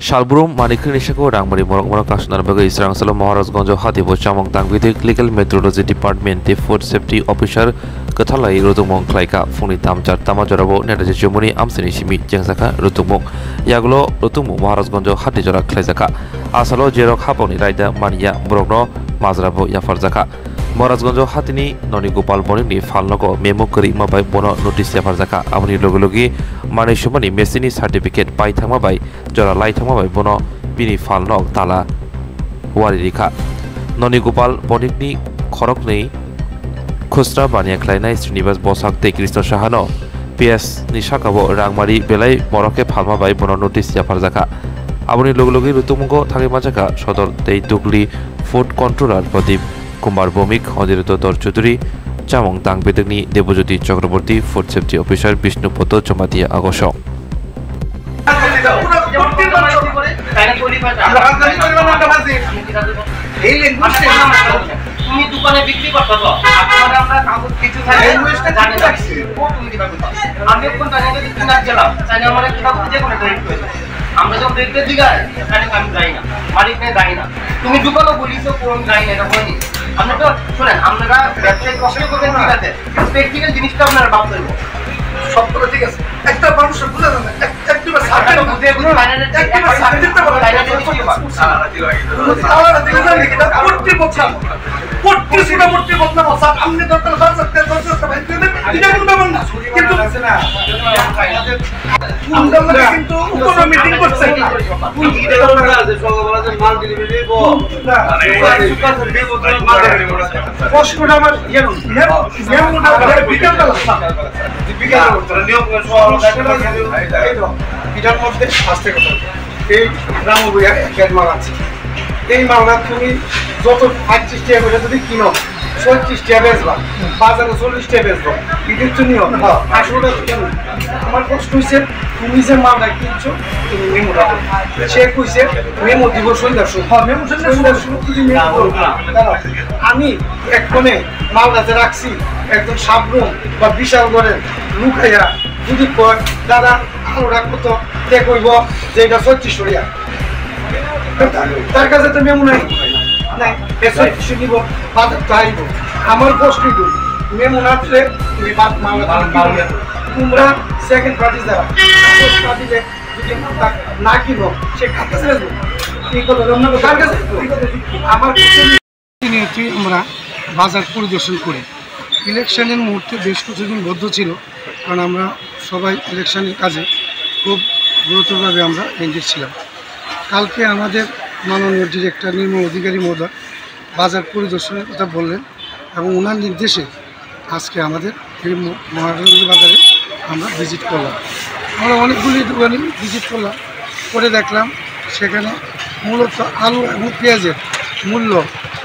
Shalbrum Manikini Shako Rangmari Morok Kashnarbaga Israngsalo Maharajganj Hatibo Chamong Tangvidik Legal Metrology Department Food Safety Officer Kathalai Rutumong Klaika Funi Tamchar Tamajorabo Netaji Jumuni Amsini Shimi Jengsaka Rutumong Yaglo Rutumu Maharajganj Hatijora Klaisaka Asalo Jerok Haponi Raida Mania Brogno Mazrabo Yafarzaka Maharajganj Hatini Noni Gopal Bonini Falnogo Memo Kari Mabai Bono Notice Yafarzaka Amni Logologi Mani Shumani Messini Certificate Pai Thamabai Jora Lai Thamabai Bono Bini Falnog Tala Waririka Noni Gopal Bonikni Khorokni Khusra Bania Klaina Srinivas Bosak Te Kristo Shahano PS Nishakabo Rangmari Belai Moroke Phalmabai Bono Notice Yafarzaka Aboni Logologi Rutumugo Thangimajaka Shodor Tei Dugli Food Controller Pradip Kumar Bomik Hodiruto Dor Chaudhuri Chamong Tangvedagni Debojyoti Chakraborty Food Safety Officer Bishnu Poto Chomatia Agosho তুমি দোকানে বিক্রি করতে তো আপনারা আমরা কাগজ কিছু থাকে জানি না তুমি কি করতে আমি কোন টাকা দিয়ে কিনা গেলাম তাই আমার একটা কাগজ যে কোনো রেট হয়েছে আমরা যখন রেট দিগাই এখানে আমি যাই না মালিক নেই যাই না তুমি দোকানে বলিছো কোন যাই না এটা হয়নি আপনি তো শুনেন আপনারা ব্যবসায়িক কষ্ট করবেন ঠিক আছে কিন্তু প্র্যাকটিক্যাল জিনিসটা আপনারা ভাবতে হবে সব তো ঠিক আছে একটা মানুষ বুঝা যাবে একটু সার্টিফিকেট বুঝে গুলো ফাইনালে একটা সার্টিফিকেট বড় ফাইনালে দিতে পারো সারা দিল তাহলে দিল না এটা করতে বছর করতে সেটা করতে বছর বছর আপনি দরকার স্যার सकते हैं দরকার ভাই এটা কোনো ব্যাপার না কিন্তু আছে না আমরা কিন্তু কোনো মিটিং করছে না কোন দিকে দরকার আছে সব বলা যে মাল ডেলিভারি দেব আরে সুপার দেব মাল ডেলিভারি কষ্টটা আমার ইয়ের নিয়মটা বিকেলটা লাগছে বিকেল নিয়ম এটার মধ্যে আসতে কথা এই রামবুয়া এক মাল আছে এই মালটা তুমি যত 25 টাকা করে যদি কিনো 36 টাকা বেচবা বাজারে 40 টাকা বেচবা এদের তো নিয়ম আসলে আমার কষ্ট হইছে তুমি যে মালটা কিনছো তুমি মেমো দাও সে কইছে মেমো দিব সন্ধ্যার সময় মেমো সন্ধ্যার সময় তুমি মেমো দাও আমি এক কোণে মালটাতে রাখছি একদম সাবরুম বা বিশাল করে লুকাইয়া যদি কয় দাদা আরো রাখবো তো তে কইব যে এটা 36 টাকা তার কাছে তো মেমো নাই নাই এসে শুনিব বাজার চাইব আমার প্রশ্ন করি মেমো না দিলে তুমি বাদ মাল তোমরা সেকেন্ড পার্টি যারা ফার্স্ট পার্টিতে যদি না কিনো সে কাছে আসবে এই কথা আমরা তার কাছে আমার কাছে আমরা বাজার পরিদর্শন করি ইলেকশনের মুহূর্তে বেশ কিছুদিন বদ্ধ ছিল কারণ আমরা সবাই ইলেকশনের কাজে খুব গুরুত্বভাবে আমরা এনগেজ ছিলাম কালকে আমাদের মাননীয় ডিরেক্টর নির্মল অধিকারী মহোদয় বাজার পরিদর্শনের কথা বললেন এবং ওনার নির্দেশে আজকে আমাদের এই মহারাজগঞ্জ বাজারে আমরা ভিজিট করলাম আমরা অনেকগুলি দোকানে ভিজিট করলাম করে দেখলাম সেখানে মূলত আলু এবং পেঁয়াজের মূল্য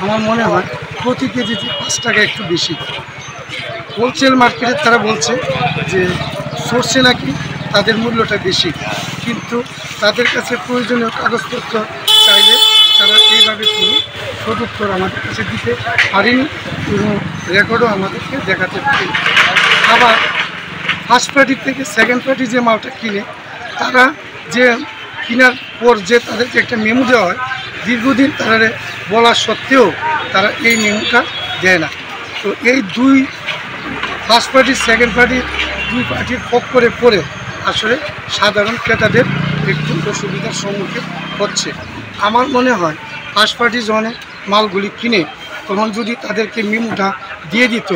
আমার মনে হয় প্রতি কেজিতে 5 টাকা একটু বেশি হোলসেল মার্কেটে তারা বলছে যে সোর্সে নাকি তাদের মূল্যটা বেশি কিন্তু তাদের কাছে প্রয়োজনীয় কাগজপত্র চাইলে তারা এইভাবে কোনো সদুত্তর আমাদের কাছে দিতে পারেনি এবং রেকর্ডও আমাদেরকে দেখাতে পারেনি আবার ফার্স্ট পার্টির থেকে সেকেন্ড পার্টি যে মালটা কিনে তারা যে কেনার পর যে তাদেরকে একটা মেমো দেওয়া হয় দীর্ঘদিন তারা বলা সত্ত্বেও তারা এই মেমোটা দেয় না তো এই দুই ফার্স্ট পার্টি সেকেন্ড পার্টি দুই পার্টির পক্ষে পড়ে আসলে সাধারণ ক্রেতাদের একটু অসুবিধার সম্মুখীন হচ্ছে আমার মনে হয় ফার্স্ট পার্টি যখন মালগুলি কিনে তখন যদি তাদেরকে মেমোটা দিয়ে দিত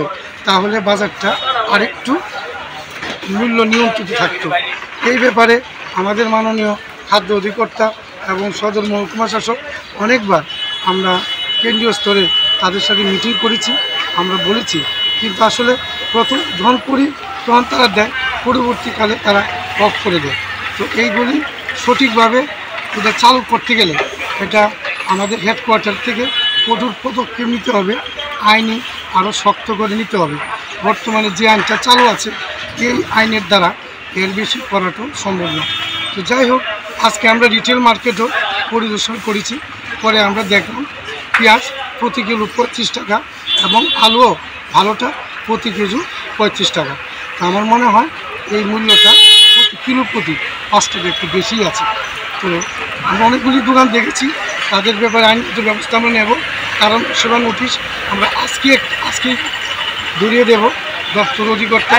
তাহলে বাজারটা আরেকটু মূল্য নিয়ন্ত্রিত থাকতো এই ব্যাপারে আমাদের মাননীয় খাদ্য অধিকর্তা এবং সদর মহকুমা শাসক অনেকবার আমরা কেন্দ্রীয় স্তরে তাদের সাথে মিটিং করেছি আমরা বলেছি কিন্তু আসলে প্রথম যখন করি তখন তারা দেয় পরবর্তীকালে তারা অফ করে দেয় তো এইগুলি সঠিকভাবে এটা চালু করতে গেলে এটা আমাদের হেডকোয়ার্টার থেকে কঠোর পদক্ষেপ নিতে হবে আইনি আরও শক্ত করে নিতে হবে বর্তমানে যে আইনটা চালু আছে এই আইনের দ্বারা এর বেশি করাটাও সম্ভব না তো যাই হোক আজকে আমরা রিটেল মার্কেটও পরিদর্শন করেছি পরে আমরা দেখলাম পেঁয়াজ প্রতি কিলো 25 টাকা এবং আলুও ভালোটা প্রতি কেজি 35 টাকা তো আমার মনে হয় এই মূল্যটা প্রতি কিলো প্রতি 5 টাকা একটু বেশি আছে তো আমরা অনেকগুলি দোকান দেখেছি, তাদের ব্যাপারে আইনগত ব্যবস্থা আমরা নেব। কারণ সেবা নোটিশ আমরা আজকে দূরিয়ে দেব দপ্তর অধিকর্তা,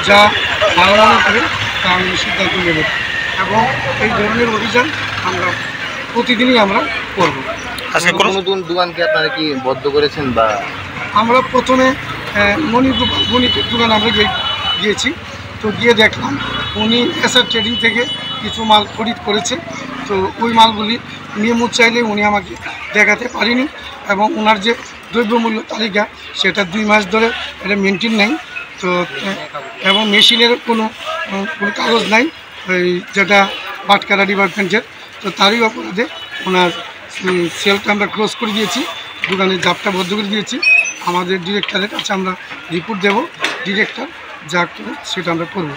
যা ভালো মনে করে তা আমরা সিদ্ধান্ত নেব এবং এই ধরনের অভিযান আমরা প্রতিদিনই আমরা করব। আজকে কোনো দোকানকে আপনারা কি বদ্ধ করেছেন বা? আমরা প্রথমে মনিকের দোকান আমরা গিয়েছি, তো গিয়ে দেখলাম উনি এসআর ট্রেডিং থেকে কিছু মাল খরিদ করেছে। তো ওই মালগুলি মেমো চাইলে উনি আমাকে দেখাতে পারেনি এবং ওনার যে দ্রব্যমূল্য তালিকা সেটা 2 মাস ধরে এটা মেনটেন নেই। তো এবং মেশিনের কোনো কাগজ নাই, ওই যেটা বাটকারা ডিপার্টমেন্টের। তো তারই অপরাধে ওনার সেলটা আমরা ক্লোজ করে দিয়েছি, দোকানের জাপটা বদ্ধ করে দিয়েছি। আমাদের ডিরেক্টরের কাছে আমরা রিপোর্ট দেব, ডিরেক্টর যা করে সেটা আমরা করব।